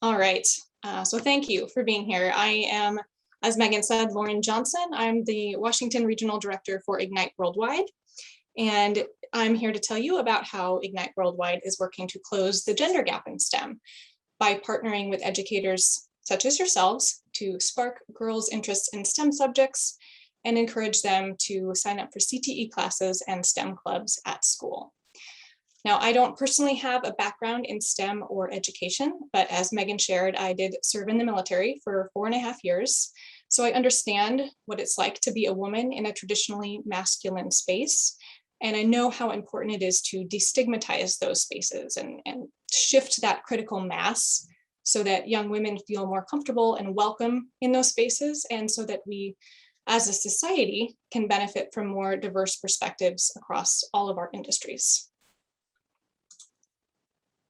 All right, so thank you for being here. I am, as Megan said, Lauren Johnson. I'm the Washington Regional Director for Ignite Worldwide, and I'm here to tell you about how Ignite Worldwide is working to close the gender gap in STEM by partnering with educators such as yourselves to spark girls' interests in STEM subjects and encourage them to sign up for CTE classes and STEM clubs at school. Now, I don't personally have a background in STEM or education, but as Megan shared, I did serve in the military for 4.5 years. So I understand what it's like to be a woman in a traditionally masculine space. And I know how important it is to destigmatize those spaces and shift that critical mass so that young women feel more comfortable and welcome in those spaces, and so that we, as a society, can benefit from more diverse perspectives across all of our industries.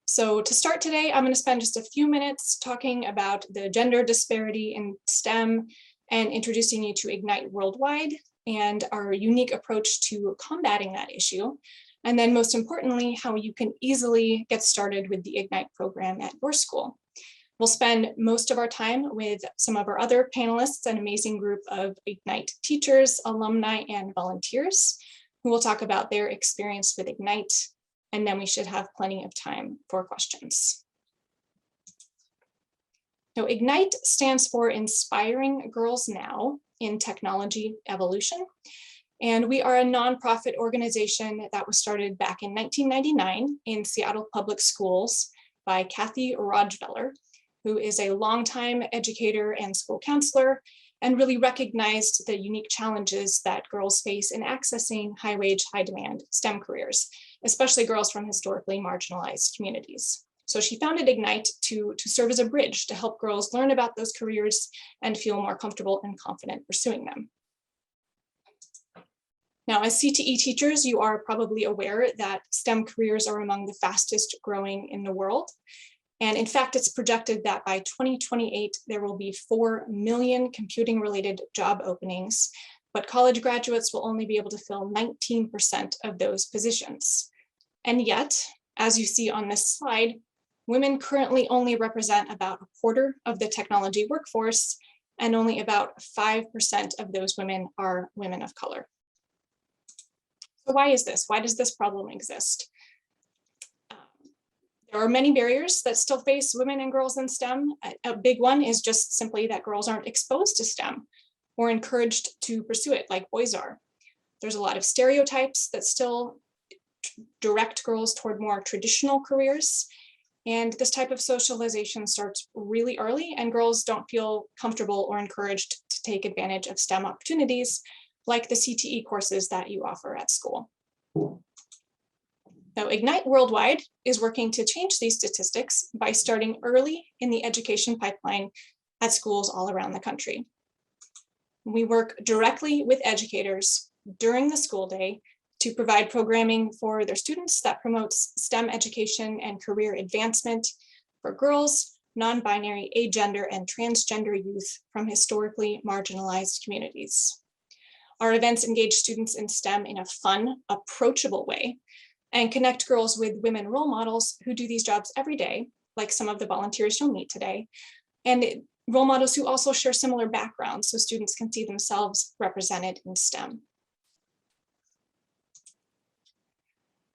So to start today, I'm going to spend just a few minutes talking about the gender disparity in STEM and introducing you to Ignite Worldwide and our unique approach to combating that issue. And then most importantly, how you can easily get started with the Ignite program at your school. We'll spend most of our time with some of our other panelists, an amazing group of Ignite teachers, alumni, and volunteers who will talk about their experience with Ignite. And then we should have plenty of time for questions. So Ignite stands for Inspiring Girls Now in Technology Evolution. And we are a nonprofit organization that was started back in 1999 in Seattle Public Schools by Kathy Rodgeveller, who is a longtime educator and school counselor, and really recognized the unique challenges that girls face in accessing high-wage, high-demand STEM careers, especially girls from historically marginalized communities. So she founded Ignite to serve as a bridge to help girls learn about those careers and feel more comfortable and confident pursuing them. Now, as CTE teachers, you are probably aware that STEM careers are among the fastest growing in the world. And in fact, it's projected that by 2028, there will be 4 million computing-related job openings, but college graduates will only be able to fill 19% of those positions. And yet, as you see on this slide, women currently only represent about 1/4 of the technology workforce, and only about 5% of those women are women of color. So why is this? Why does this problem exist? There are many barriers that still face women and girls in STEM. A big one is just simply that girls aren't exposed to STEM or encouraged to pursue it like boys are. There's a lot of stereotypes that still direct girls toward more traditional careers. And this type of socialization starts really early, and girls don't feel comfortable or encouraged to take advantage of STEM opportunities like the CTE courses that you offer at school. Now, Ignite Worldwide is working to change these statistics by starting early in the education pipeline at schools all around the country. We work directly with educators during the school day to provide programming for their students that promotes STEM education and career advancement for girls, non-binary, agender, and transgender youth from historically marginalized communities. Our events engage students in STEM in a fun, approachable way, and connect girls with women role models who do these jobs every day, like some of the volunteers you'll meet today, and role models who also share similar backgrounds so students can see themselves represented in STEM.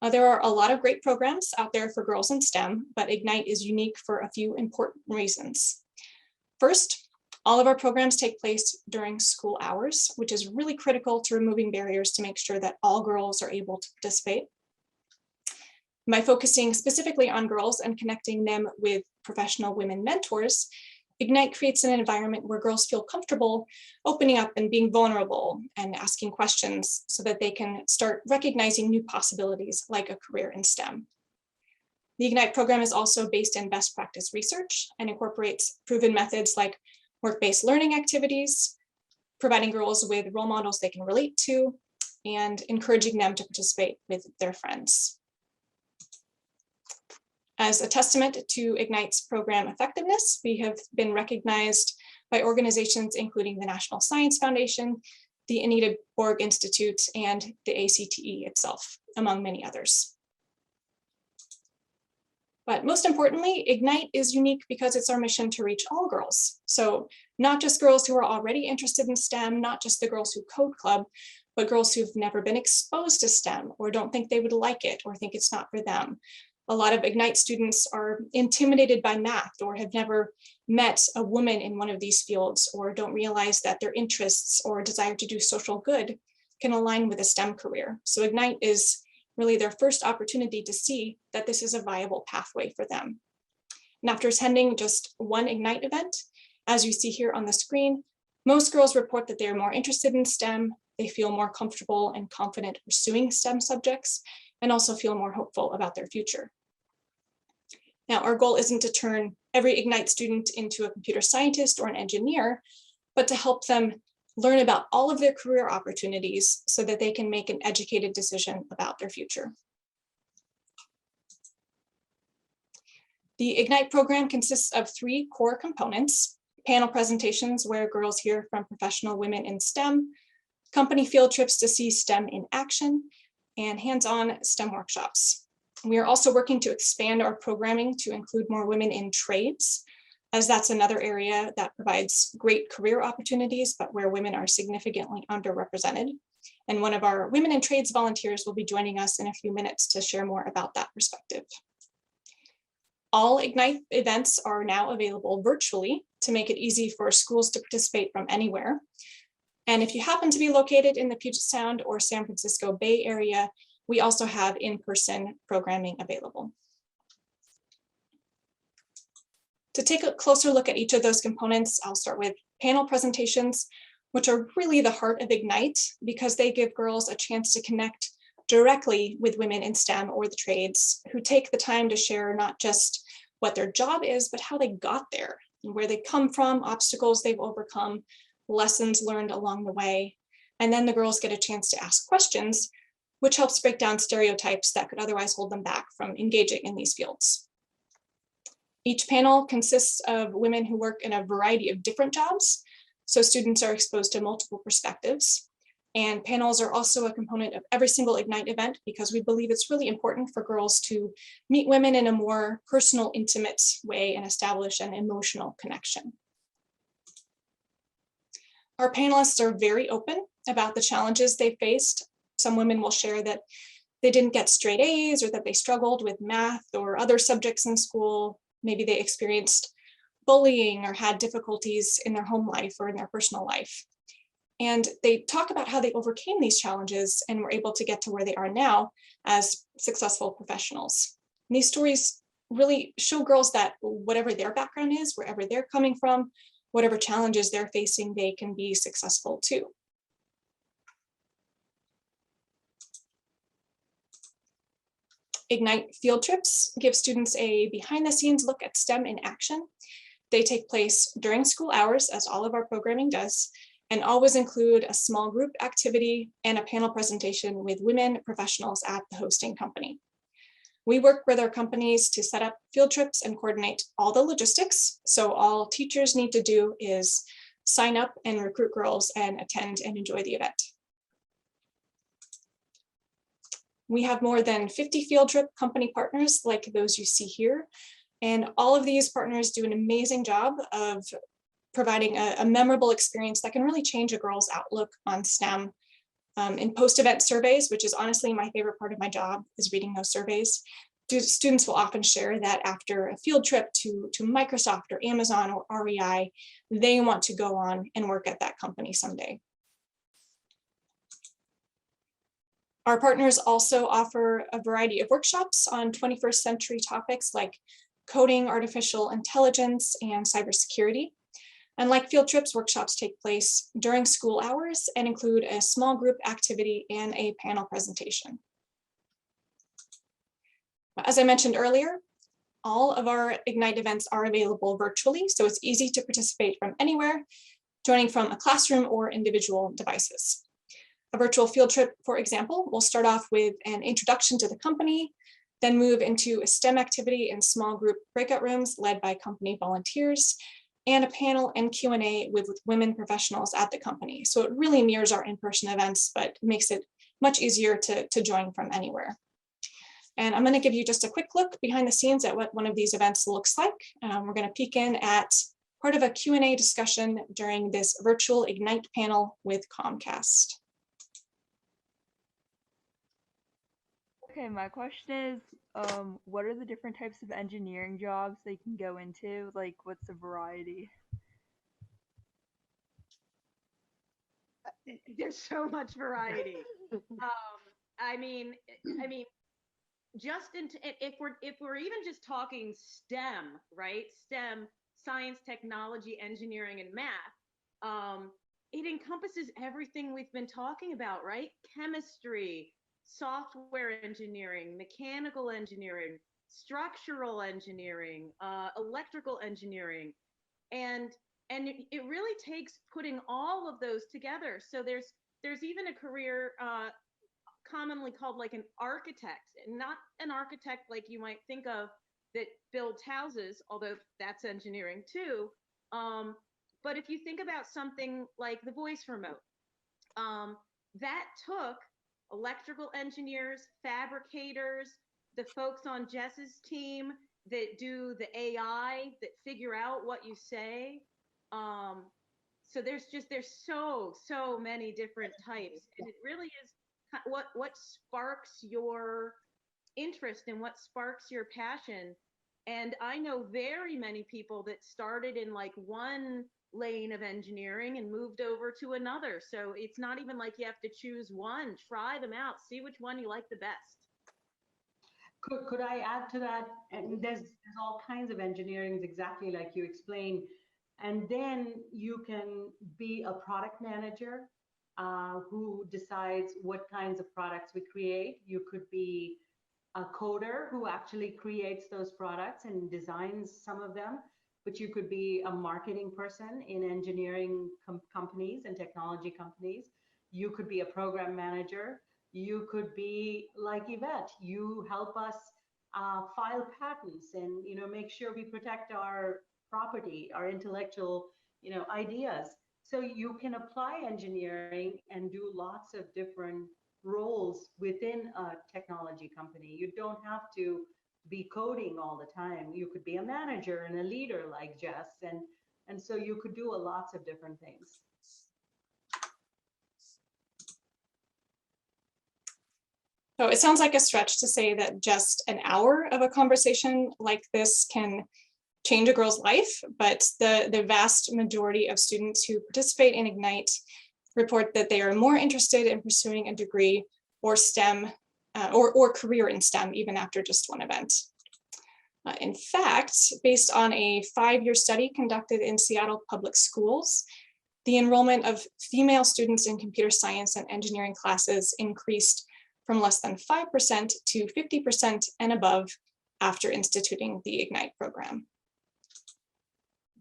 There are a lot of great programs out there for girls in STEM, but Ignite is unique for a few important reasons. First, all of our programs take place during school hours, which is really critical to removing barriers to make sure that all girls are able to participate. By focusing specifically on girls and connecting them with professional women mentors, Ignite creates an environment where girls feel comfortable opening up and being vulnerable and asking questions so that they can start recognizing new possibilities like a career in STEM. The Ignite program is also based in best practice research and incorporates proven methods like work-based learning activities, providing girls with role models they can relate to, and encouraging them to participate with their friends. As a testament to Ignite's program effectiveness, we have been recognized by organizations including the National Science Foundation, the Anita Borg Institute, and the ACTE itself, among many others. But most importantly, Ignite is unique because it's our mission to reach all girls. So not just girls who are already interested in STEM, not just the girls who code club, but girls who've never been exposed to STEM or don't think they would like it or think it's not for them. A lot of Ignite students are intimidated by math or have never met a woman in one of these fields or don't realize that their interests or desire to do social good can align with a STEM career. So Ignite is really their first opportunity to see that this is a viable pathway for them. And after attending just one Ignite event, as you see here on the screen, most girls report that they're more interested in STEM, they feel more comfortable and confident pursuing STEM subjects, and also feel more hopeful about their future. Now, our goal isn't to turn every Ignite student into a computer scientist or an engineer, but to help them learn about all of their career opportunities so that they can make an educated decision about their future. The Ignite program consists of 3 core components: panel presentations where girls hear from professional women in STEM, company field trips to see STEM in action, and hands-on STEM workshops. We are also working to expand our programming to include more women in trades, as that's another area that provides great career opportunities, but where women are significantly underrepresented. And one of our Women in Trades volunteers will be joining us in a few minutes to share more about that perspective. All Ignite events are now available virtually to make it easy for schools to participate from anywhere. And if you happen to be located in the Puget Sound or San Francisco Bay Area, we also have in-person programming available. To take a closer look at each of those components, I'll start with panel presentations, which are really the heart of Ignite because they give girls a chance to connect directly with women in STEM or the trades who take the time to share not just what their job is, but how they got there and where they come from, obstacles they've overcome, lessons learned along the way. And then the girls get a chance to ask questions, which helps break down stereotypes that could otherwise hold them back from engaging in these fields. Each panel consists of women who work in a variety of different jobs, so students are exposed to multiple perspectives. And panels are also a component of every single Ignite event because we believe it's really important for girls to meet women in a more personal, intimate way and establish an emotional connection. Our panelists are very open about the challenges they faced. Some women will share that they didn't get straight A's or that they struggled with math or other subjects in school. Maybe they experienced bullying or had difficulties in their home life or in their personal life. And they talk about how they overcame these challenges and were able to get to where they are now as successful professionals. And these stories really show girls that whatever their background is, wherever they're coming from, whatever challenges they're facing, they can be successful too. Ignite field trips give students a behind-the-scenes look at STEM in action. They take place during school hours, as all of our programming does, and always include a small group activity and a panel presentation with women professionals at the hosting company. We work with our companies to set up field trips and coordinate all the logistics. So all teachers need to do is sign up and recruit girls and attend and enjoy the event. We have more than 50 field trip company partners like those you see here. And all of these partners do an amazing job of providing a memorable experience that can really change a girl's outlook on STEM. In post-event surveys, which is honestly my favorite part of my job, is reading those surveys, students will often share that after a field trip to Microsoft or Amazon or REI, they want to go on and work at that company someday. Our partners also offer a variety of workshops on 21st century topics like coding, artificial intelligence, and cybersecurity. And like field trips, workshops take place during school hours and include a small group activity and a panel presentation. As I mentioned earlier, all of our Ignite events are available virtually, so it's easy to participate from anywhere, joining from a classroom or individual devices. A virtual field trip, for example, will start off with an introduction to the company, then move into a STEM activity in small group breakout rooms led by company volunteers, and a panel and Q&A with women professionals at the company. So it really mirrors our in-person events, but makes it much easier to join from anywhere. And I'm going to give you just a quick look behind the scenes at what one of these events looks like. We're going to peek in at part of a Q&A discussion during this virtual Ignite panel with Comcast. Okay, my question is, what are the different types of engineering jobs they can go into? Like, what's the variety? There's so much variety. I mean, just if we're even just talking STEM, right? STEM, science, technology, engineering, and math. It encompasses everything we've been talking about, right? Chemistry, software engineering, mechanical engineering, structural engineering, electrical engineering, and it really takes putting all of those together. So there's even a career commonly called like an architect, and not an architect like you might think of that builds houses, although that's engineering too. But if you think about something like the voice remote, that took electrical engineers, fabricators, the folks on Jess's team that do the AI that figure out what you say. So there's so many different types, and it really is what sparks your interest and what sparks your passion. And I know very many people that started in like one lane of engineering and moved over to another. So it's not even like you have to choose one. Try them out, see which one you like the best. Could I add to that? And there's all kinds of engineerings, exactly like you explained. And then you can be a product manager who decides what kinds of products we create. You could be a coder who actually creates those products and designs some of them. But you could be a marketing person in engineering companies and technology companies. You could be a program manager. You could be like Yvette. You help us file patents and make sure we protect our property, our intellectual ideas. So you can apply engineering and do lots of different roles within a technology company. You don't have to be coding all the time. You could be a manager and a leader like Jess, and so you could do lots of different things. So it sounds like a stretch to say that just an hour of a conversation like this can change a girl's life, but the vast majority of students who participate in Ignite report that they are more interested in pursuing a degree or STEM or career in STEM even after just one event. In fact, based on a 5-year study conducted in Seattle public schools, the enrollment of female students in computer science and engineering classes increased from less than 5% to 50% and above after instituting the Ignite program.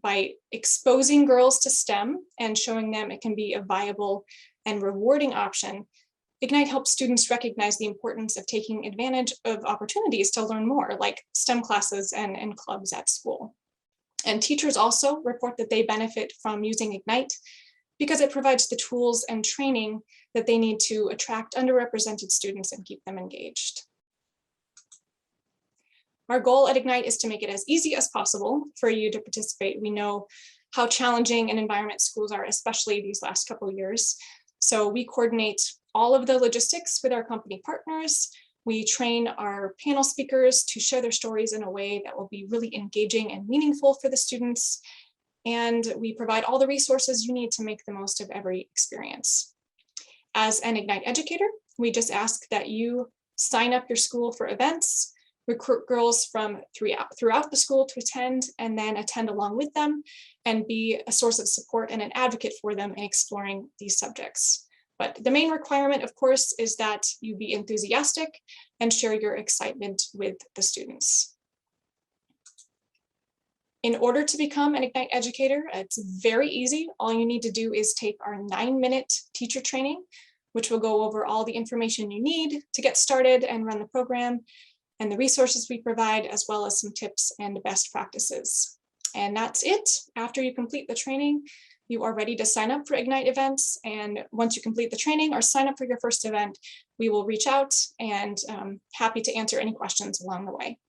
By exposing girls to STEM and showing them it can be a viable and rewarding option, Ignite helps students recognize the importance of taking advantage of opportunities to learn more, like STEM classes and clubs at school. And teachers also report that they benefit from using Ignite because it provides the tools and training that they need to attract underrepresented students and keep them engaged. Our goal at Ignite is to make it as easy as possible for you to participate. We know how challenging an environment schools are, especially these last couple of years. So we coordinate all of the logistics with our company partners. We train our panel speakers to share their stories in a way that will be really engaging and meaningful for the students. And we provide all the resources you need to make the most of every experience. As an Ignite educator, we just ask that you sign up your school for events, recruit girls from throughout the school to attend, and then attend along with them and be a source of support and an advocate for them in exploring these subjects. But the main requirement, of course, is that you be enthusiastic and share your excitement with the students. In order to become an Ignite educator, it's very easy. All you need to do is take our 9-minute teacher training, which will go over all the information you need to get started and run the program, and the resources we provide, as well as some tips and best practices. And that's it. After you complete the training, you are ready to sign up for Ignite events. And once you complete the training or sign up for your first event, we will reach out and happy to answer any questions along the way.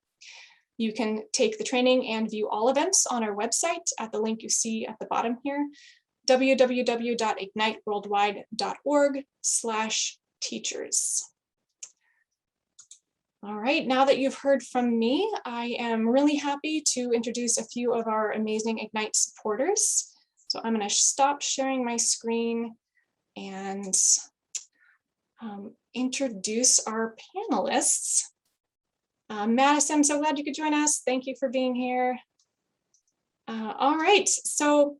You can take the training and view all events on our website at the link you see at the bottom here, www.igniteworldwide.org/teachers. All right, now that you've heard from me, I am really happy to introduce a few of our amazing Ignite supporters. So I'm going to stop sharing my screen and introduce our panelists. Madison, I'm so glad you could join us. Thank you for being here. All right, so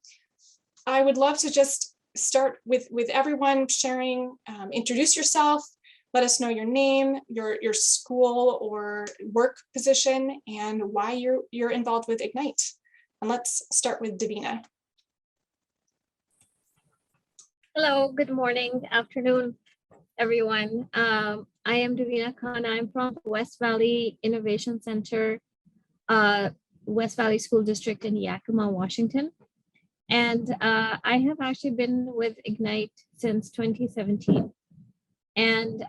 I would love to just start with everyone sharing, introduce yourself, let us know your name, your school or work position, and why you're involved with Ignite. And let's start with Davina. Hello, good morning, afternoon, everyone. I am Davina Khan. I'm from West Valley Innovation Center, West Valley School District in Yakima, Washington. And I have actually been with Ignite since 2017. And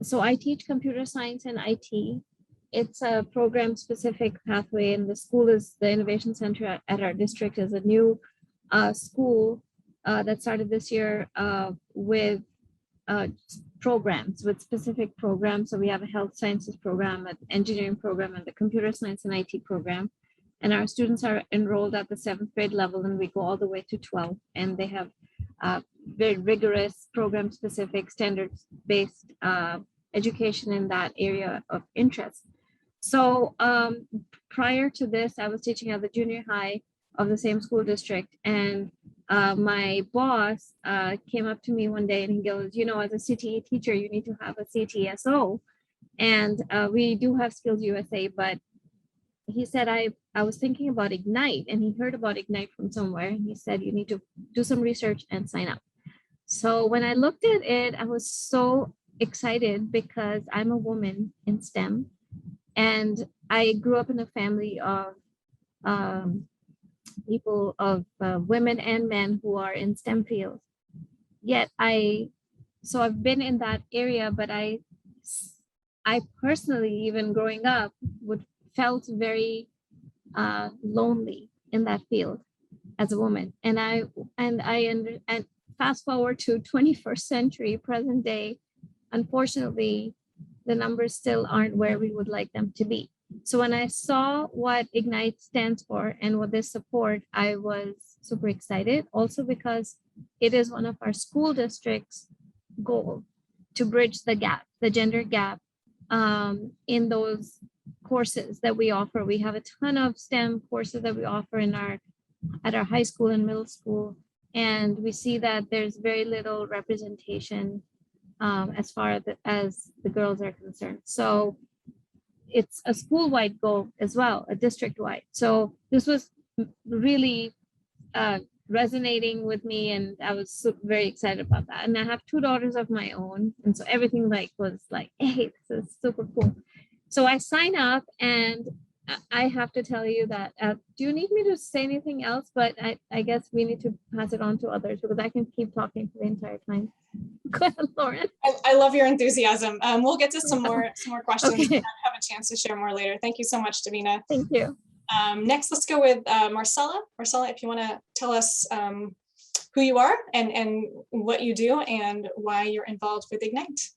so I teach computer science and IT. It's a program-specific pathway, and the school is the Innovation Center at our district is a new school that started this year with programs, with specific programs. So we have a health sciences program, an engineering program, and the computer science and IT program. And our students are enrolled at the 7th grade level, and we go all the way to 12. And they have very rigorous program-specific, standards-based education in that area of interest. So prior to this, I was teaching at the junior high of the same school district, and my boss came up to me one day and he goes, you know, as a CTE teacher, you need to have a CTSO. And we do have Skills USA, but he said, I was thinking about Ignite, and he heard about Ignite from somewhere. And he said, you need to do some research and sign up. So when I looked at it, I was so excited because I'm a woman in STEM. And I grew up in a family of people, of women and men who are in STEM fields. Yet so I've been in that area, but I personally, even growing up, felt very lonely in that field as a woman. And fast forward to 21st century, present day, unfortunately, the numbers still aren't where we would like them to be. So when I saw what Ignite stands for and what they support, I was super excited. Also because it is one of our school district's goal to bridge the gap, the gender gap, in those courses that we offer. We have a ton of STEM courses that we offer at our high school and middle school, and we see that there's very little representation as far as the girls are concerned. So it's a school-wide goal as well, a district-wide. So this was really resonating with me, and I was very excited about that. And I have 2 daughters of my own, and so everything was like, hey, this is super cool. So I sign up, and I have to tell you that, do you need me to say anything else? But I guess we need to pass it on to others because I can keep talking for the entire time. Go ahead, Lauren. I love your enthusiasm. We'll get to some more questions Okay. and have a chance to share more later. Thank you so much, Davina. Thank you. Next, let's go with Marcella. Marcella, if you want to tell us who you are and what you do and why you're involved with Ignite.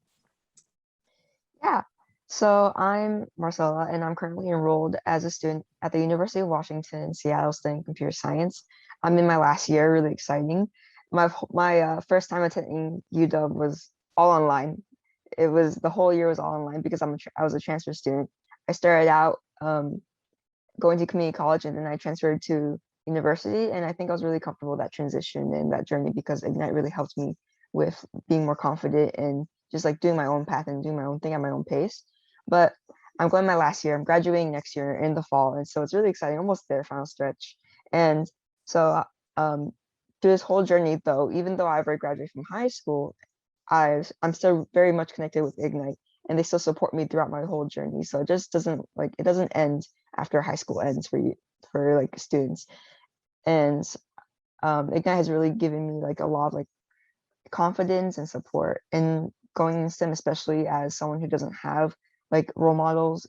Yeah, so I'm Marcella, and I'm currently enrolled as a student at the University of Washington in Seattle studying computer science. I'm in my last year, really exciting. My first time attending UW was all online. It was the whole year was all online because I was a transfer student. I started out going to community college, and then I transferred to university, and I think I was really comfortable with that transition and that journey because Ignite really helped me with being more confident and just like doing my own path and doing my own thing at my own pace. But I'm going my last year. I'm graduating next year in the fall, and so it's really exciting. Almost there, final stretch. And so through this whole journey, though, even though I've already graduated from high school, I'm still very much connected with Ignite, and they still support me throughout my whole journey. So it just doesn't end after high school ends for like students. And Ignite has really given me like a lot of like confidence and support in going in STEM, especially as someone who doesn't have like role models,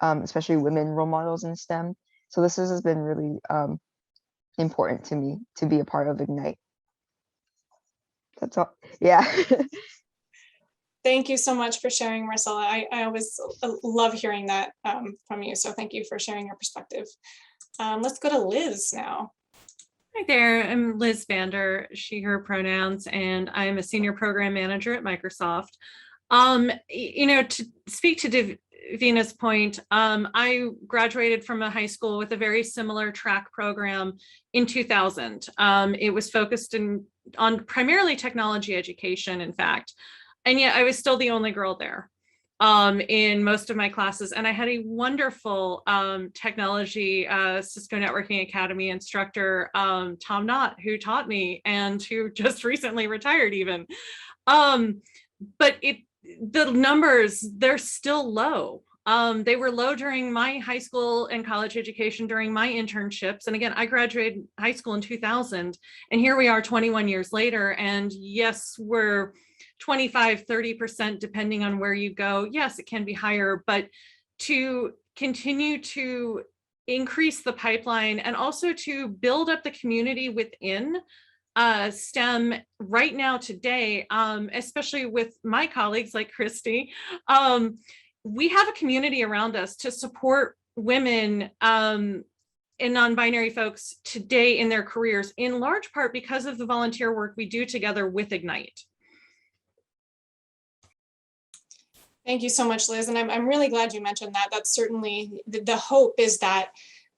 especially women role models in STEM. So this has been really important to me to be a part of Ignite. That's all. Yeah. Thank you so much for sharing, Marcella. I always love hearing that from you. So thank you for sharing your perspective. Let's go to Liz now. Hi there, I'm Liz Vander, she, her pronouns, and I'm a senior program manager at Microsoft. You know, to speak to Davina's point, I graduated from a high school with a very similar track program in 2000. It was focused on primarily technology education, in fact, and yet I was still the only girl there in most of my classes. And I had a wonderful technology Cisco Networking Academy instructor, Tom Knott, who taught me and who just recently retired even. But the numbers, they're still low. They were low during my high school and college education, during my internships. And again, I graduated high school in 2000, and here we are 21 years later. And yes, we're 25, 30%, depending on where you go. Yes, it can be higher, but to continue to increase the pipeline and also to build up the community within STEM right now today, especially with my colleagues like Christy, we have a community around us to support women and non-binary folks today in their careers, in large part because of the volunteer work we do together with Ignite. Thank you so much, Liz. And I'm really glad you mentioned that. That's certainly the hope, is that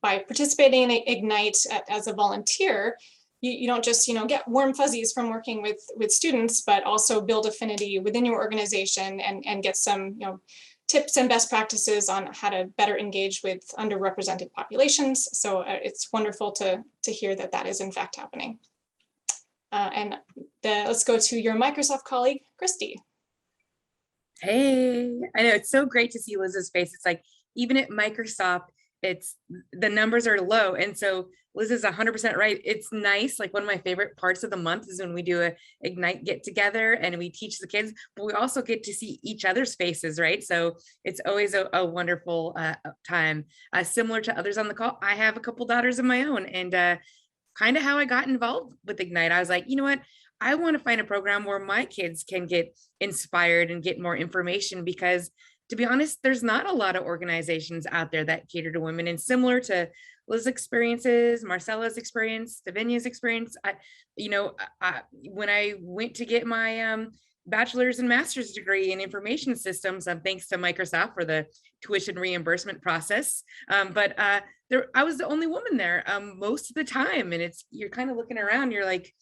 by participating in Ignite as a volunteer, you don't just get warm fuzzies from working with students, but also build affinity within your organization and get some tips and best practices on how to better engage with underrepresented populations. So it's wonderful to hear that that is in fact happening. Let's go to your Microsoft colleague, Christy. Hey, I know it's so great to see Liz's face. It's like, even at Microsoft, the numbers are low. And so Liz is 100% right. It's nice. Like, one of my favorite parts of the month is when we do a Ignite get together and we teach the kids, but we also get to see each other's faces, right? So it's always a wonderful time. Similar to others on the call, I have a couple daughters of my own, and kind of how I got involved with Ignite. I was like, you know what? I want to find a program where my kids can get inspired and get more information, because to be honest, there's not a lot of organizations out there that cater to women. And similar to Liz's experiences, Marcella's experience, Davina's experience, when I went to get my bachelor's and master's degree in information systems, thanks to Microsoft for the tuition reimbursement process. I was the only woman there most of the time. And you're kind of looking around, you're like,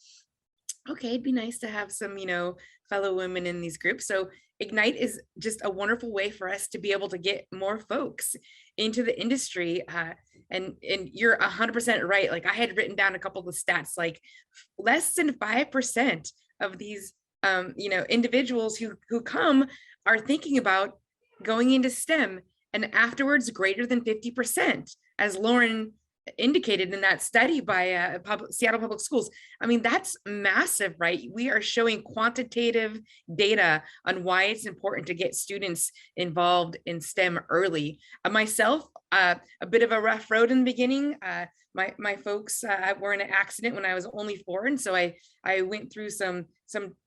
okay, it'd be nice to have some, fellow women in these groups. So Ignite is just a wonderful way for us to be able to get more folks into the industry. And you're 100% right. Like, I had written down a couple of stats, like less than 5% of these, individuals who come are thinking about going into STEM, and afterwards greater than 50%, as Lauren indicated in that study by Seattle Public Schools. I mean, that's massive, right? We are showing quantitative data on why it's important to get students involved in STEM early. Myself, a bit of a rough road in the beginning. My folks were in an accident when I was only 4, and so I went through some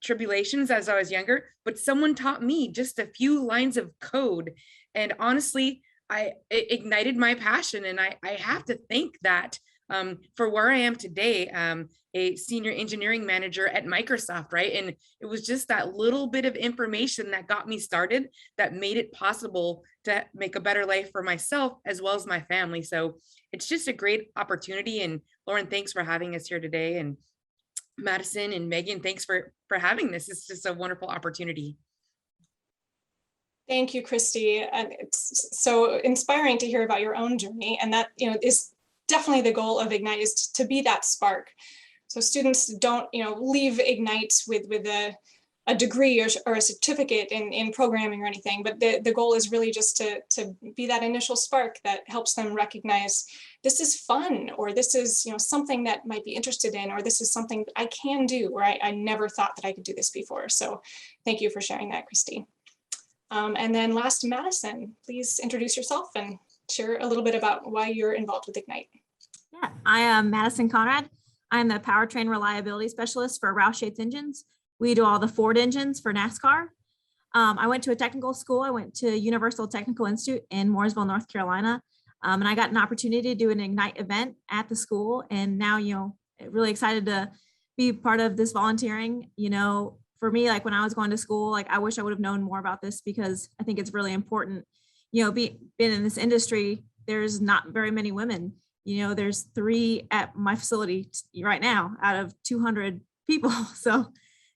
tribulations as I was younger. But someone taught me just a few lines of code, and honestly, it ignited my passion. And I have to thank that for where I am today, a senior engineering manager at Microsoft, right? And it was just that little bit of information that got me started, that made it possible to make a better life for myself as well as my family. So it's just a great opportunity. And Lauren, thanks for having us here today. And Madison and Megan, thanks for having this. It's just a wonderful opportunity. Thank you, Christy. And it's so inspiring to hear about your own journey. And that, is definitely the goal of Ignite, is to be that spark. So students don't, leave Ignite with a a degree or a certificate in programming or anything, but the goal is really just to be that initial spark that helps them recognize this is fun, or this is, something that might be interested in, or this is something I can do, or I never thought that I could do this before. So thank you for sharing that, Christy. And then last, Madison, please introduce yourself and share a little bit about why you're involved with Ignite. Yeah, I am Madison Conrad. I'm the powertrain reliability specialist for Roush Yates Engines. We do all the Ford engines for NASCAR. I went to a technical school. I went to Universal Technical Institute in Mooresville, North Carolina. And I got an opportunity to do an Ignite event at the school. And now, really excited to be part of this volunteering. For me, like when I was going to school, like I wish I would have known more about this, because I think it's really important. Being in this industry, there's not very many women. There's 3 at my facility right now out of 200 people. So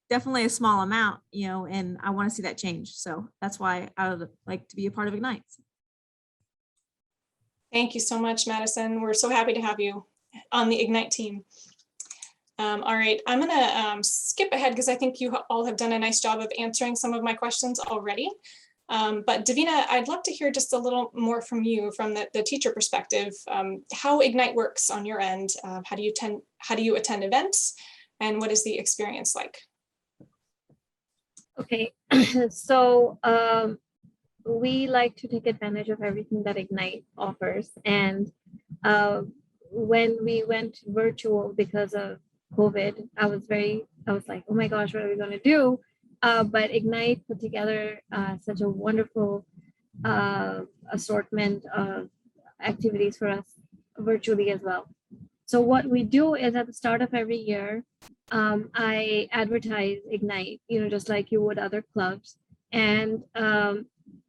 definitely a small amount, and I want to see that change. So that's why I would like to be a part of Ignite. Thank you so much, Madison. We're so happy to have you on the Ignite team. All right, I'm gonna skip ahead because I think you all have done a nice job of answering some of my questions already. But Davina, I'd love to hear just a little more from you, from the teacher perspective, how Ignite works on your end. How do you attend events, and what is the experience like? Okay, so we like to take advantage of everything that Ignite offers. And when we went virtual because of COVID, I was like, oh my gosh, what are we going to do? But Ignite put together such a wonderful assortment of activities for us virtually as well. So what we do is at the start of every year, I advertise Ignite, just like you would other clubs. And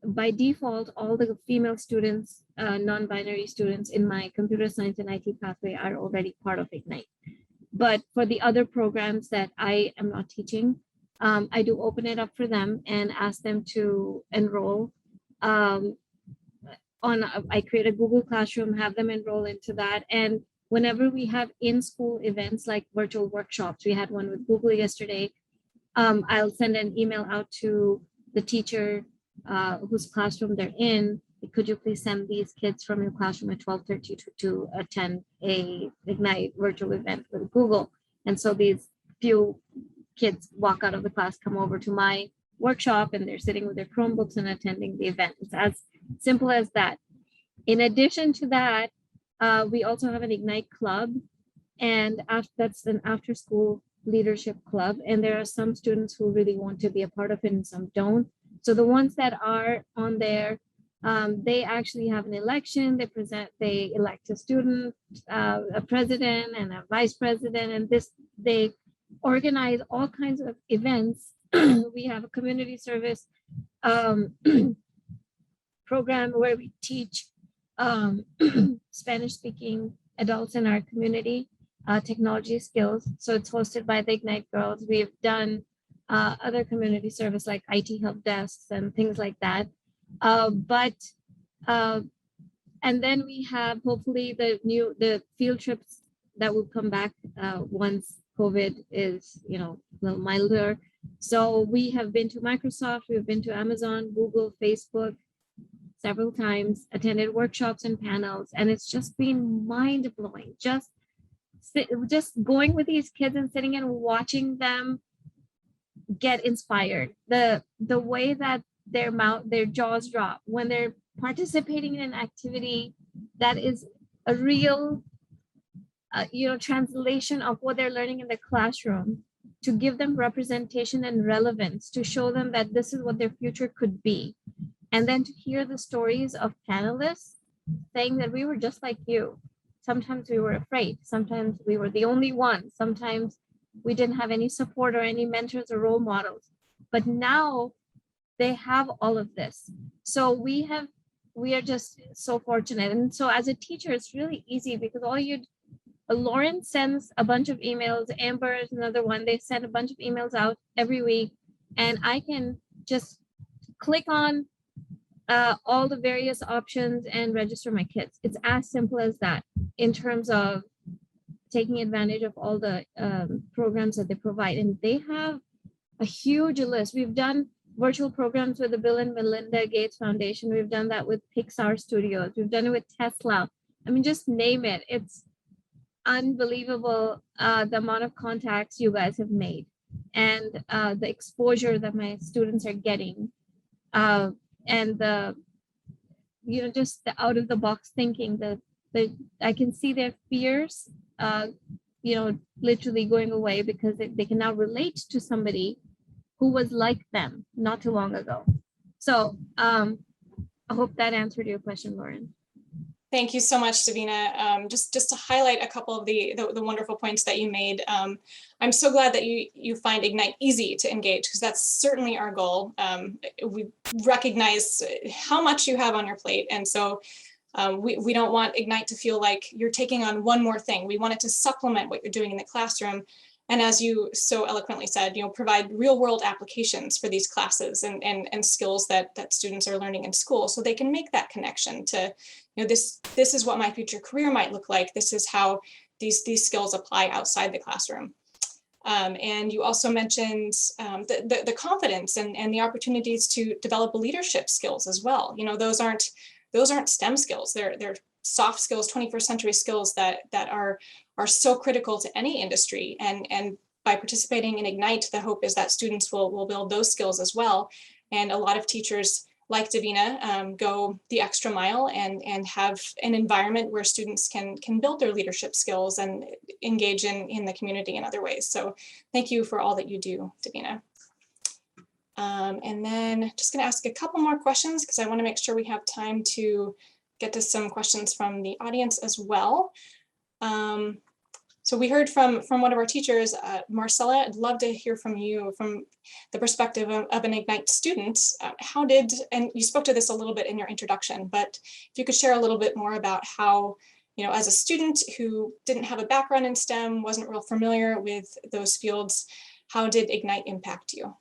by default, all the female students, non-binary students in my computer science and IT pathway are already part of Ignite. But for the other programs that I am not teaching, I do open it up for them and ask them to enroll. I create a Google Classroom, have them enroll into that. And whenever we have in-school events like virtual workshops, we had one with Google yesterday, I'll send an email out to the teacher whose classroom they're in. Could you please send these kids from your classroom at 12:30 to attend a Ignite virtual event with Google? And so these few kids walk out of the class, come over to my workshop, and they're sitting with their Chromebooks and attending the event. It's as simple as that. In addition to that, we also have an Ignite club, and that's an after-school leadership club. And there are some students who really want to be a part of it and some don't. So the ones that are on there, they actually have an election. They elect a student, a president and a vice president, and they organize all kinds of events. We have a community service program where we teach Spanish-speaking adults in our community technology skills. So it's hosted by the Ignite Girls. We've done other community service like IT help desks and things like that. And then we have hopefully the field trips that will come back once COVID is a little milder. So we have been to Microsoft, we've been to Amazon, Google, Facebook several times, attended workshops and panels, and it's just been mind-blowing. Just going with these kids and sitting and watching them get inspired. The way that their jaws drop when they're participating in an activity that is a real translation of what they're learning in the classroom, to give them representation and relevance, to show them that this is what their future could be. And then to hear the stories of panelists saying that we were just like you. Sometimes we were afraid. Sometimes we were the only one. Sometimes we didn't have any support or any mentors or role models. But now they have all of this. So we are just so fortunate. And so as a teacher, it's really easy because Lauren sends a bunch of emails, Amber is another one. They send a bunch of emails out every week, and I can just click on all the various options and register my kids. It's as simple as that in terms of taking advantage of all the programs that they provide. And they have a huge list. We've done virtual programs with the Bill and Melinda Gates Foundation. We've done that with Pixar Studios. We've done it with Tesla. I mean, just name it. It's unbelievable the amount of contacts you guys have made and the exposure that my students are getting and the just the out of the box thinking, the I can see their fears literally going away because they can now relate to somebody who was like them not too long ago. So I hope that answered your question, Lauren. Thank you so much, Davina. Just to highlight a couple of the wonderful points that you made. I'm so glad that you find Ignite easy to engage, because that's certainly our goal. We recognize how much you have on your plate, and so we don't want Ignite to feel like you're taking on one more thing. We want it to supplement what you're doing in the classroom. And as you so eloquently said, provide real world applications for these classes and skills that students are learning in school, so they can make that connection to, this is what my future career might look like. This is how these skills apply outside the classroom. And you also mentioned the confidence and the opportunities to develop leadership skills as well. Those aren't STEM skills. They're soft skills, 21st century skills that are so critical to any industry. And by participating in Ignite, the hope is that students will build those skills as well. And a lot of teachers like Davina go the extra mile and have an environment where students can build their leadership skills and engage in the community in other ways. So thank you for all that you do, Davina. And then just going to ask a couple more questions because I want to make sure we have time to get to some questions from the audience as well. So we heard from one of our teachers, Marcella. I'd love to hear from you from the perspective of an Ignite student. And you spoke to this a little bit in your introduction, but if you could share a little bit more about how, as a student who didn't have a background in STEM, wasn't real familiar with those fields, how did Ignite impact you?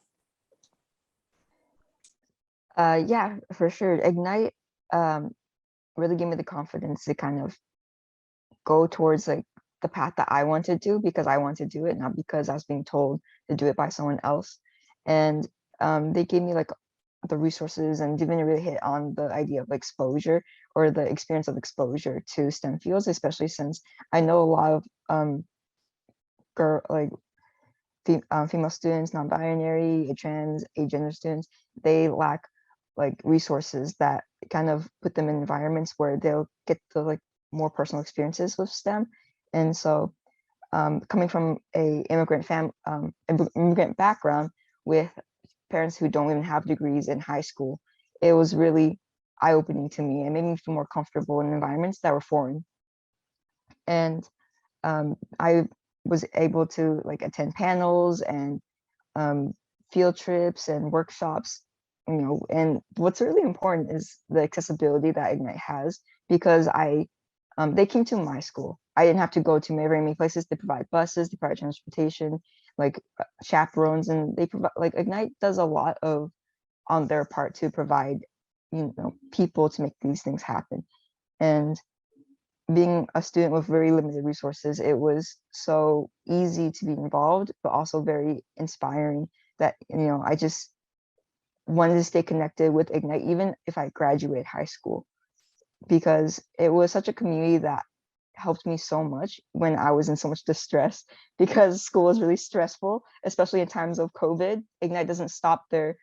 Yeah, for sure. Ignite really gave me the confidence to kind of go towards like the path that I want to do because I want to do it, not because I was being told to do it by someone else. And they gave me like the resources and didn't really hit on the idea of exposure or the experience of exposure to STEM fields, especially since I know a lot of female students, non-binary, trans, agender students, they lack like resources that kind of put them in environments where they'll get the like more personal experiences with STEM. And so coming from a immigrant background with parents who don't even have degrees in high school, it was really eye-opening to me and made me feel more comfortable in environments that were foreign. And I was able to like attend panels and field trips and workshops, and what's really important is the accessibility that Ignite has, because they came to my school. I didn't have to go to very many places. They provide buses, they provide transportation, like chaperones, and they provide like Ignite does a lot of on their part to provide, people to make these things happen. And being a student with very limited resources, it was so easy to be involved, but also very inspiring that, I just wanted to stay connected with Ignite, even if I graduate high school, because it was such a community that helped me so much when I was in so much distress, because school was really stressful, especially in times of COVID. Ignite doesn't stop their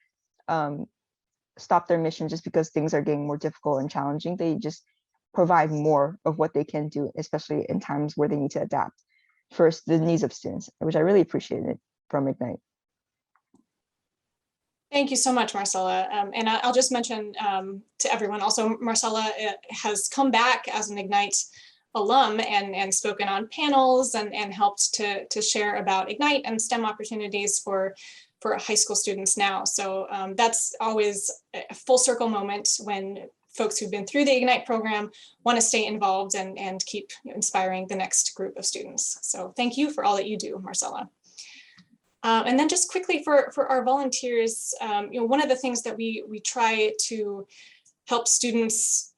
mission just because things are getting more difficult and challenging. They just provide more of what they can do, especially in times where they need to adapt first the needs of students, which I really appreciated from Ignite. Thank you so much, Marcella. And I'll just mention to everyone also, Marcella has come back as an Ignite alum and spoken on panels and helped to share about Ignite and STEM opportunities for high school students now. So that's always a full circle moment when folks who've been through the Ignite program want to stay involved and keep inspiring the next group of students. So thank you for all that you do, Marcella. And then just quickly for our volunteers, one of the things that we try to help students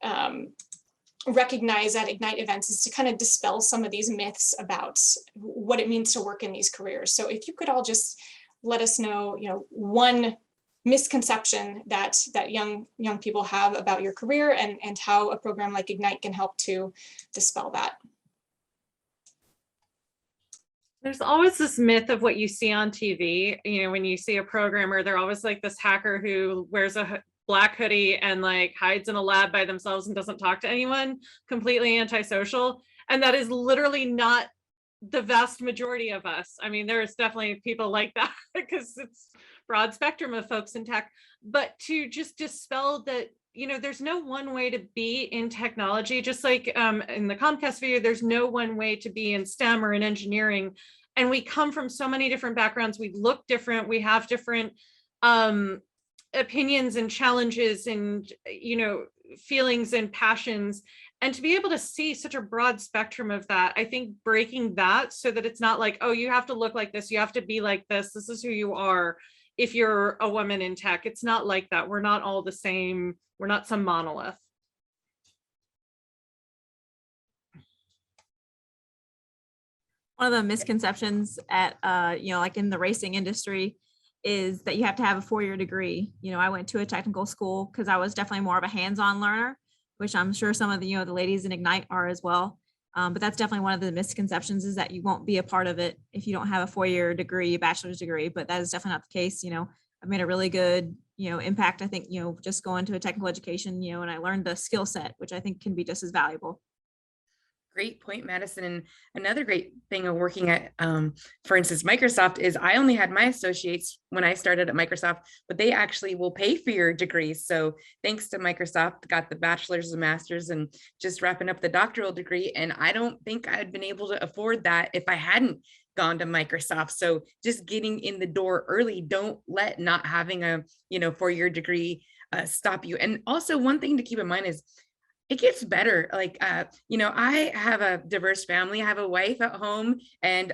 recognize at Ignite events is to kind of dispel some of these myths about what it means to work in these careers. So if you could all just let us know, one misconception that young people have about your career, and how a program like Ignite can help to dispel that. There's always this myth of what you see on TV. When you see a programmer, they're always like this hacker who wears a black hoodie and like hides in a lab by themselves and doesn't talk to anyone, completely antisocial. And that is literally not the vast majority of us. I mean, there's definitely people like that because it's broad spectrum of folks in tech, but to just dispel that, there's no one way to be in technology, just like in the Comcast video, there's no one way to be in STEM or in engineering. And we come from so many different backgrounds. We look different. We have different opinions and challenges and, feelings and passions. And to be able to see such a broad spectrum of that, I think breaking that so that it's not like, oh, you have to look like this, you have to be like this, this is who you are if you're a woman in tech. It's not like that. We're not all the same. We're not some monolith. One of the misconceptions at, like in the racing industry is that you have to have a 4-year degree. I went to a technical school because I was definitely more of a hands-on learner, which I'm sure some of the, the ladies in Ignite are as well. But that's definitely one of the misconceptions, is that you won't be a part of it if you don't have a 4-year degree, a bachelor's degree, but that is definitely not the case. I've made a really good, impact, I think, just going to a technical education, and I learned the skill set, which I think can be just as valuable. Great point, Madison. And another great thing of working at, for instance, Microsoft is I only had my associates when I started at Microsoft, but they actually will pay for your degrees. So thanks to Microsoft, got the bachelor's and master's and just wrapping up the doctoral degree. And I don't think I'd been able to afford that if I hadn't gone to Microsoft. So just getting in the door early, don't let not having a, 4-year degree stop you. And also one thing to keep in mind is it gets better. Like, I have a diverse family. I have a wife at home, and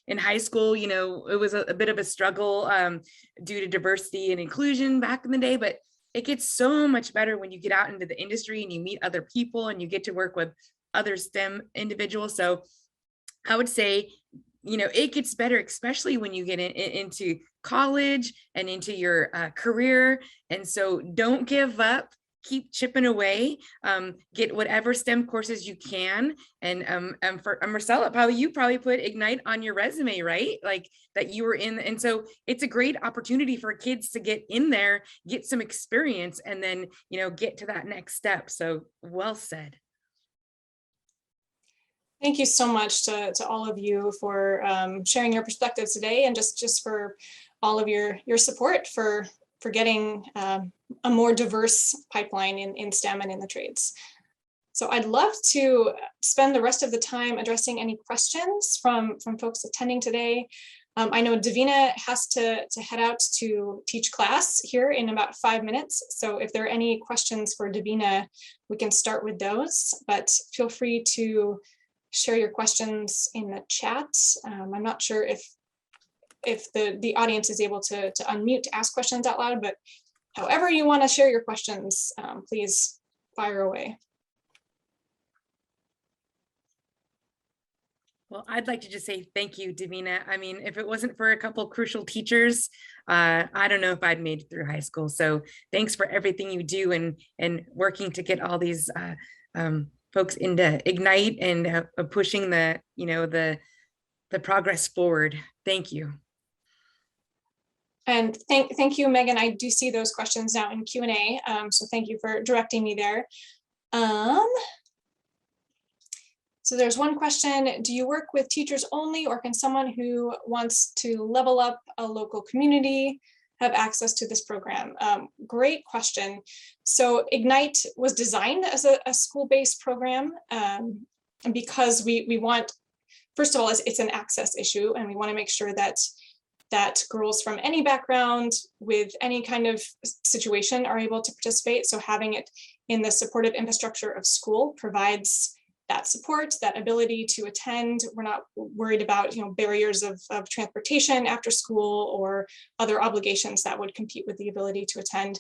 in high school, it was a bit of a struggle due to diversity and inclusion back in the day, but it gets so much better when you get out into the industry and you meet other people and you get to work with other STEM individuals. So I would say, it gets better, especially when you get into college and into your career. And so don't give up. Keep chipping away, get whatever STEM courses you can. And for Marcella, you probably put Ignite on your resume, right? Like that you were in. And so it's a great opportunity for kids to get in there, get some experience, and then, get to that next step. So well said. Thank you so much to all of you for sharing your perspectives today, and just for all of your support for getting a more diverse pipeline in STEM and in the trades. So I'd love to spend the rest of the time addressing any questions from folks attending today. I know Davina has to head out to teach class here in about 5 minutes. So if there are any questions for Davina, we can start with those, but feel free to share your questions in the chat. I'm not sure if the audience is able to unmute to ask questions out loud, but however you want to share your questions, please fire away. Well, I'd like to just say thank you, Davina. I mean, if it wasn't for a couple of crucial teachers, I don't know if I'd made it through high school. So thanks for everything you do and working to get all these folks into Ignite and pushing the progress forward. Thank you. And thank you, Megan. I do see those questions now in Q&A, so thank you for directing me there. So there's one question: do you work with teachers only, or can someone who wants to level up a local community have access to this program? Great question. So Ignite was designed as a school-based program because we want, first of all, it's an access issue, and we want to make sure that girls from any background with any kind of situation are able to participate. So having it in the supportive infrastructure of school provides that support, that ability to attend. We're not worried about barriers of transportation after school or other obligations that would compete with the ability to attend.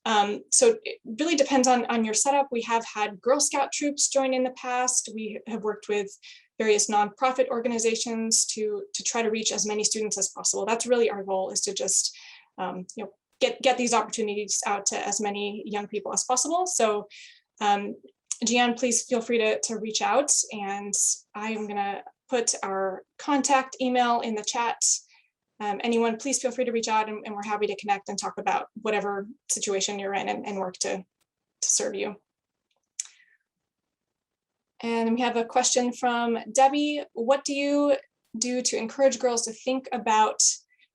So it really depends on your setup. We have had Girl Scout troops join in the past. We have worked with various nonprofit organizations to try to reach as many students as possible. That's really our goal, is to just get these opportunities out to as many young people as possible. So Gian, please feel free to reach out, and I am gonna put our contact email in the chat. Anyone, please feel free to reach out, and we're happy to connect and talk about whatever situation you're in and work to serve you. And we have a question from Debbie. What do you do to encourage girls to think about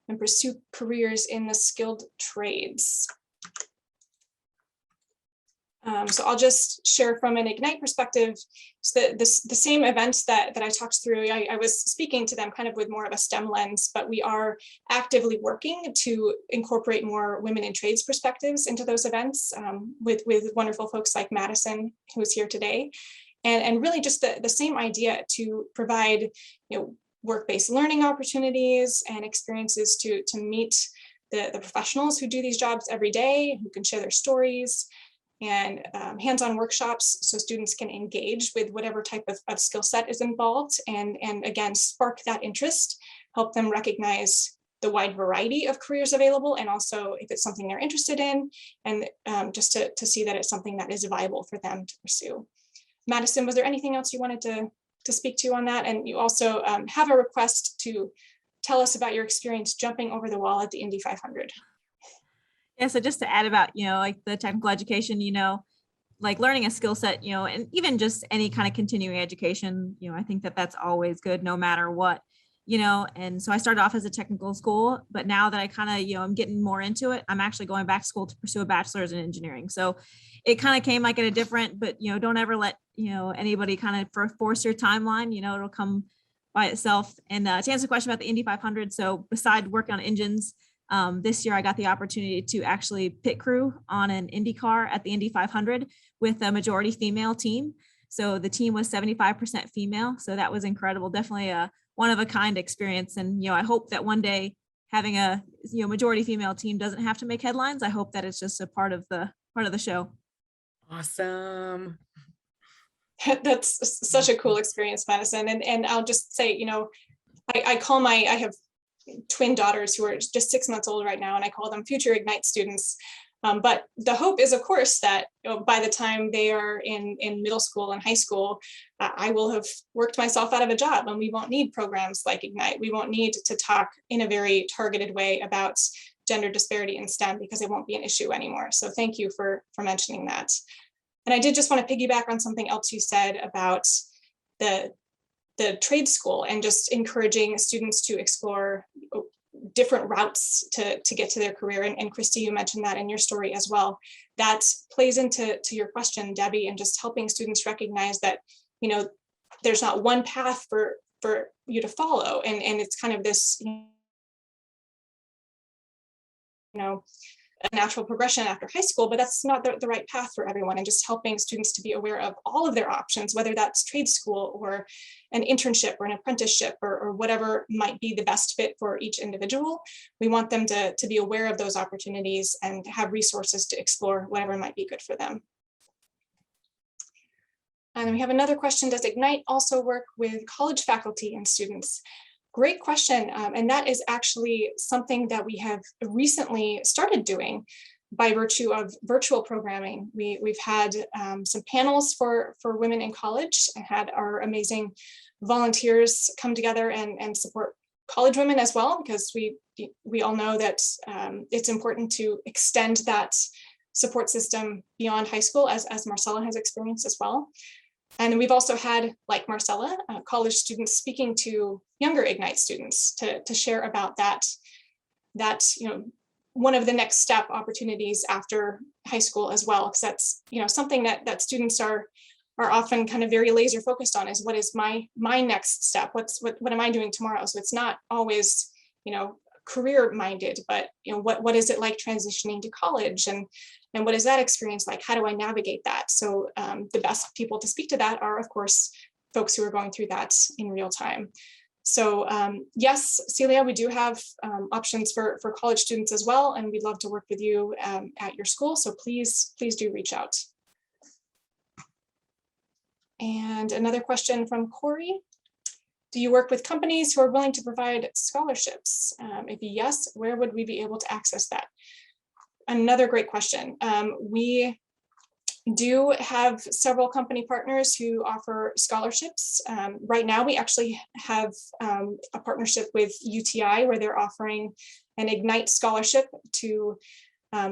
and pursue careers in the skilled trades? So I'll just share from an Ignite perspective. So the same events that I talked through, I was speaking to them kind of with more of a STEM lens, but we are actively working to incorporate more women in trades perspectives into those events with wonderful folks like Madison, who is here today. And really just the same idea to provide work-based learning opportunities and experiences to meet the professionals who do these jobs every day, who can share their stories, and hands-on workshops so students can engage with whatever type of skill set is involved, and again, spark that interest, help them recognize the wide variety of careers available, and also if it's something they're interested in, and just to see that it's something that is viable for them to pursue. Madison, was there anything else you wanted to speak to on that? And you also have a request to tell us about your experience jumping over the wall at the Indy 500. Yeah, so just to add about, like the technical education, like learning a skill set, and even just any kind of continuing education, I think that that's always good no matter what, and so I started off as a technical school, but now that I kind of, I'm getting more into it, I'm actually going back to school to pursue a bachelor's in engineering. So it kind of came like at a different, but, don't ever let, anybody kind of force your timeline, it'll come by itself. And to answer the question about the Indy 500, so beside working on engines, this year I got the opportunity to actually pit crew on an Indy car at the Indy 500 with a majority female team. So the team was 75% female. So that was incredible. Definitely a one of a kind experience. And, I hope that one day having a, majority female team doesn't have to make headlines. I hope that it's just a part of the show. Awesome. That's such a cool experience, Madison. And I'll just say, I have twin daughters who are just 6 months old right now, and I call them future Ignite students. But the hope is, of course, that by the time they are in middle school and high school, I will have worked myself out of a job, and we won't need programs like Ignite. We won't need to talk in a very targeted way about gender disparity in STEM, because it won't be an issue anymore. So thank you for mentioning that. And I did just want to piggyback on something else you said about the trade school and just encouraging students to explore different routes to get to their career. And Christy, you mentioned that in your story as well. That plays into your question, Debbie, and just helping students recognize that, there's not one path for you to follow. And it's kind of this, a natural progression after high school, but that's not the right path for everyone. And just helping students to be aware of all of their options, whether that's trade school or an internship or an apprenticeship or whatever might be the best fit for each individual. We want them to be aware of those opportunities and have resources to explore whatever might be good for them. And we have another question: does Ignite also work with college faculty and students? Great question. And that is actually something that we have recently started doing by virtue of virtual programming. We've had some panels for women in college, and had our amazing volunteers come together and support college women as well, because we all know that it's important to extend that support system beyond high school, as Marcella has experienced as well. And we've also had, like Marcella, college students speaking to younger Ignite students to share about that one of the next step opportunities after high school as well, because that's something that students are often kind of very laser focused on, is what is my next step, what am I doing tomorrow? So it's not always career minded, but what is it like transitioning to college, and what is that experience like? How do I navigate that? So the best people to speak to that are, of course, folks who are going through that in real time. So yes, Celia, we do have options for college students as well, and we'd love to work with you at your school. So please do reach out. And another question from Corey. Do you work with companies who are willing to provide scholarships? If yes, where would we be able to access that? Another great question. We do have several company partners who offer scholarships. Right now, we actually have a partnership with UTI where they're offering an Ignite scholarship to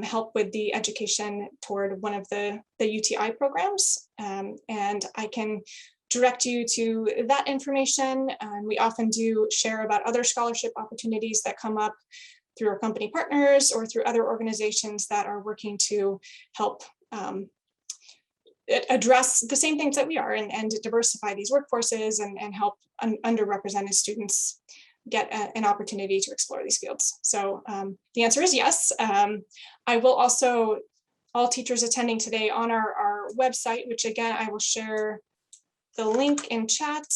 help with the education toward one of the UTI programs. And I can direct you to that information. We often do share about other scholarship opportunities that come up through our company partners or through other organizations that are working to help address the same things that we are and diversify these workforces and help underrepresented students get an opportunity to explore these fields. So the answer is yes. I will also, all teachers attending today on our website, which again, I will share the link in chat.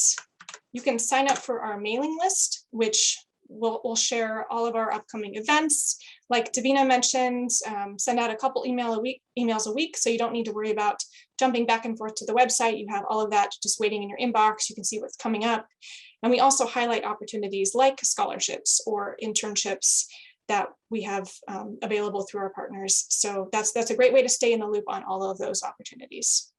You can sign up for our mailing list, which we'll share all of our upcoming events. Like Davina mentioned, send out a couple emails a week, so you don't need to worry about jumping back and forth to the website. You have all of that just waiting in your inbox. You can see what's coming up. And we also highlight opportunities like scholarships or internships that we have available through our partners. So that's a great way to stay in the loop on all of those opportunities.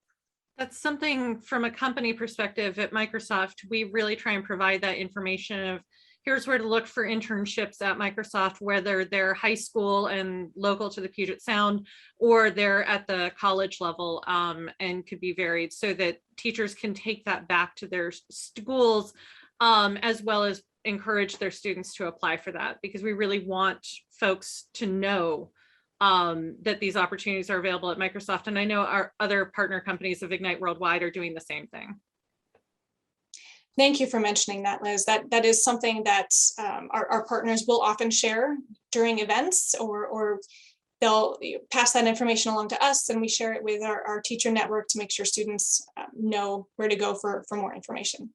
That's something from a company perspective at Microsoft, we really try and provide that information of here's where to look for internships at Microsoft, whether they're high school and local to the Puget Sound, or they're at the college level and could be varied, so that teachers can take that back to their schools, as well as encourage their students to apply for that, because we really want folks to know that these opportunities are available at Microsoft. And I know our other partner companies of Ignite Worldwide are doing the same thing. Thank you for mentioning that, Liz. That is something that our partners will often share during events, or they'll pass that information along to us, and we share it with our teacher network to make sure students know where to go for more information.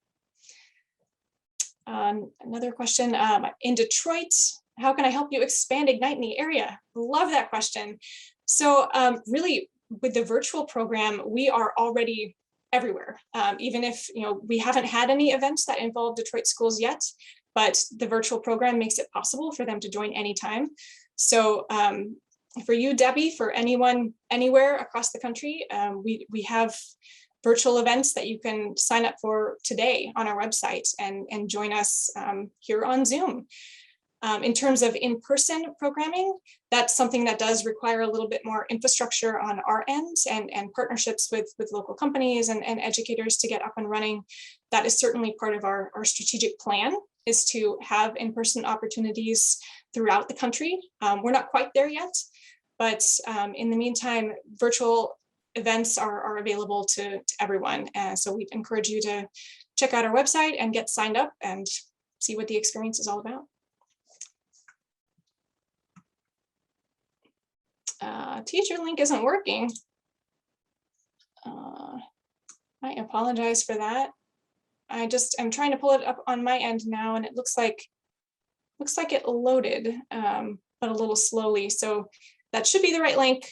Another question, in Detroit, how can I help you expand Ignite in the area? Love that question. So really, with the virtual program, we are already everywhere, even if we haven't had any events that involve Detroit schools yet, but the virtual program makes it possible for them to join anytime. So for you, Debbie, for anyone anywhere across the country, we have virtual events that you can sign up for today on our website and join us here on Zoom. In terms of in-person programming, that's something that does require a little bit more infrastructure on our end and partnerships with local companies and educators to get up and running. That is certainly part of our strategic plan, is to have in-person opportunities throughout the country. We're not quite there yet, but in the meantime, virtual events are available to everyone. So we encourage you to check out our website and get signed up and see what the experience is all about. Teacher link isn't working. I apologize for that. I'm trying to pull it up on my end now, and it looks like it loaded, but a little slowly. So that should be the right link.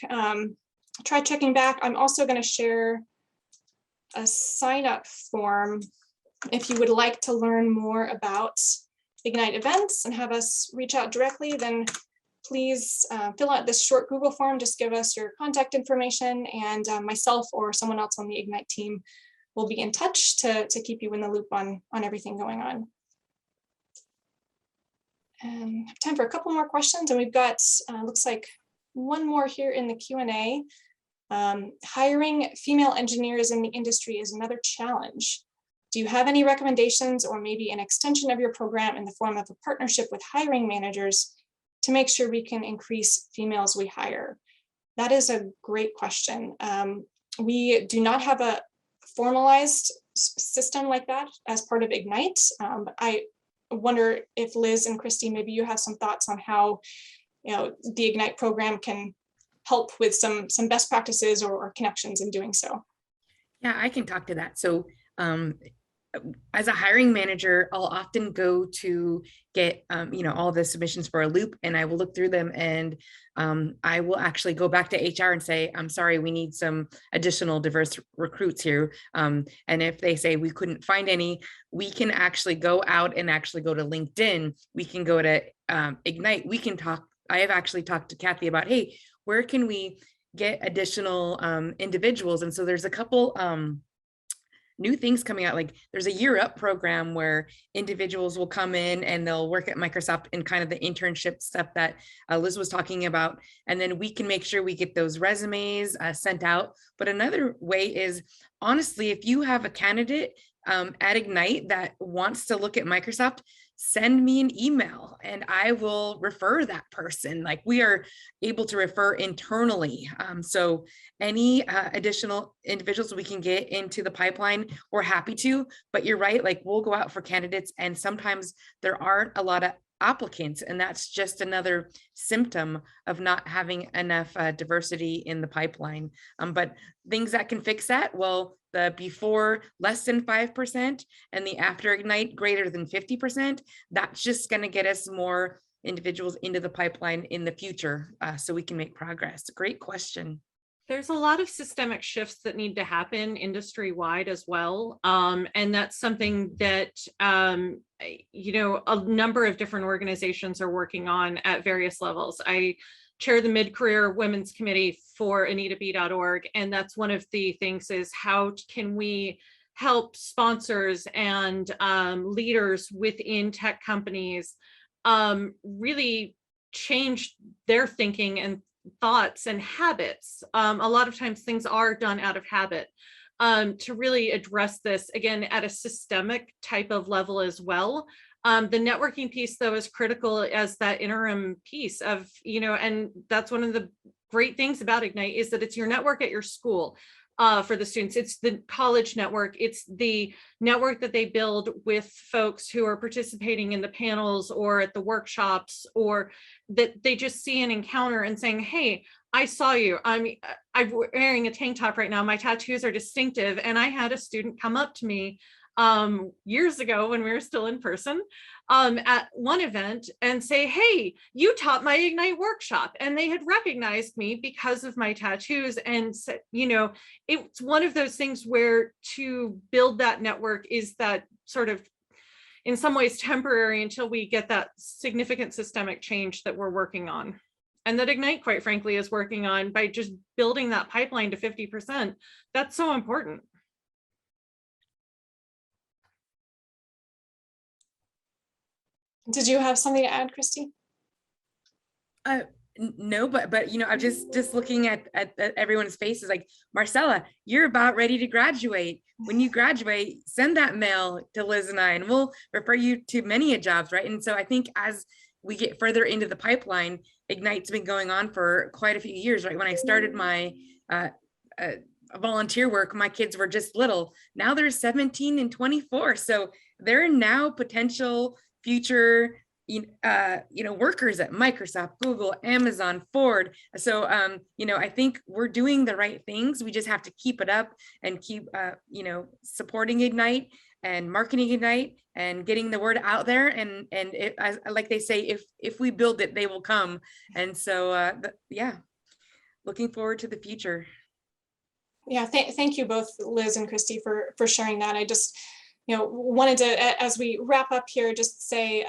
Try checking back. I'm also going to share a sign up form if you would like to learn more about Ignite events and have us reach out directly. Then please fill out this short Google form. Just give us your contact information, and myself or someone else on the Ignite team will be in touch to keep you in the loop on everything going on. Have time for a couple more questions, and we've got looks like one more here in the Q&A. Hiring female engineers in the industry is another challenge. Do you have any recommendations, or maybe an extension of your program in the form of a partnership with hiring managers to make sure we can increase females we hire? That is a great question. We do not have a formalized system like that as part of Ignite. But I wonder if Liz and Christy, maybe you have some thoughts on how the Ignite program can help with some best practices or connections in doing so. Yeah, I can talk to that. So as a hiring manager, I'll often go to get, all the submissions for a loop, and I will look through them, and I will actually go back to HR and say, I'm sorry, we need some additional diverse recruits here. And if they say we couldn't find any, we can actually go out and actually go to LinkedIn. We can go to Ignite. We can talk. I have actually talked to Kathy about, hey, where can we get additional individuals? And so there's a couple new things coming out. Like there's a Year Up program where individuals will come in and they'll work at Microsoft in kind of the internship stuff that Liz was talking about. And then we can make sure we get those resumes sent out. But another way is, honestly, if you have a candidate at Ignite that wants to look at Microsoft, send me an email and I will refer that person. Like we are able to refer internally. So any additional individuals we can get into the pipeline, we're happy to, but you're right. Like we'll go out for candidates and sometimes there aren't a lot of applicants, and that's just another symptom of not having enough diversity in the pipeline. But things that can fix that, well, the before less than 5% and the after Ignite greater than 50%, that's just going to get us more individuals into the pipeline in the future so we can make progress. Great question. There's a lot of systemic shifts that need to happen industry-wide as well. And that's something that, a number of different organizations are working on at various levels. I chair the Mid-Career Women's Committee for AnitaB.org. And that's one of the things is how can we help sponsors and leaders within tech companies really change their thinking and thoughts and habits. A lot of times things are done out of habit. To really address this again at a systemic type of level as well. The networking piece, though, is critical as that interim piece of, and that's one of the great things about Ignite is that it's your network at your school. For the students, it's the college network, it's the network that they build with folks who are participating in the panels or at the workshops, or that they just see an encounter and saying, hey, I saw you. I'm wearing a tank top right now. My tattoos are distinctive. And I had a student come up to me years ago when we were still in person at one event and say, hey, you taught my Ignite workshop. And they had recognized me because of my tattoos. And said, it's one of those things where to build that network is that sort of in some ways temporary until we get that significant systemic change that we're working on. And that Ignite, quite frankly, is working on by just building that pipeline to 50%. That's so important. Did you have something to add, Christy? No, but I'm just looking at everyone's faces. Like, Marcella, you're about ready to graduate. When you graduate, send that mail to Liz and I, and we'll refer you to many jobs, right? And so I think as we get further into the pipeline, Ignite's been going on for quite a few years, right? When I started my volunteer work, my kids were just little. Now they're 17 and 24. So they're now potential future workers at Microsoft, Google, Amazon, Ford. So I think we're doing the right things. We just have to keep it up and keep supporting Ignite and marketing Ignite and getting the word out there. And like they say, if we build it, they will come. And so looking forward to the future. Yeah, thank you both, Liz and Christy, for sharing that. I just wanted to, as we wrap up here, just say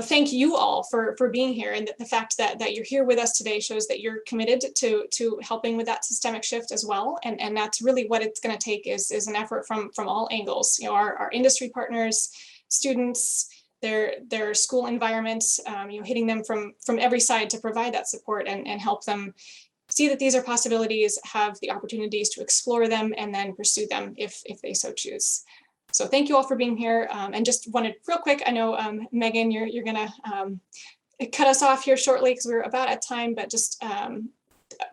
thank you all for being here, and the fact that you're here with us today shows that you're committed to helping with that systemic shift as well. And that's really what it's going to take is an effort from all angles. Our industry partners, students, their school environments, hitting them from every side to provide that support and help them see that these are possibilities, have the opportunities to explore them, and then pursue them if they so choose. So thank you all for being here. And just wanted real quick, I know Megan, you're gonna cut us off here shortly because we're about at time, but just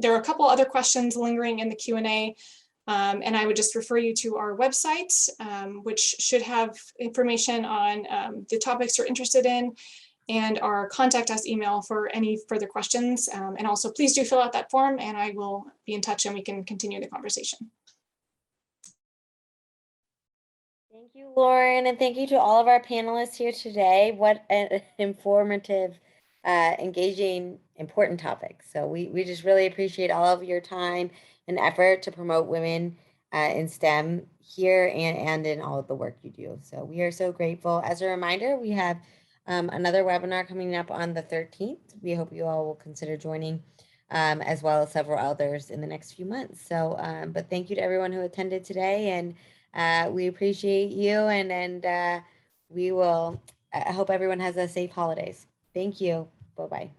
there are a couple other questions lingering in the Q&A. And I would just refer you to our website, which should have information on the topics you're interested in, and our contact us email for any further questions. And also please do fill out that form and I will be in touch and we can continue the conversation. Thank you, Lauren, and thank you to all of our panelists here today. What an informative, engaging, important topic. So we just really appreciate all of your time and effort to promote women in STEM here and in all of the work you do. So we are so grateful. As a reminder, we have another webinar coming up on the 13th. We hope you all will consider joining, as well as several others in the next few months. So, but thank you to everyone who attended today, and we appreciate you, and we will. I hope everyone has a safe holidays. Thank you. Bye bye.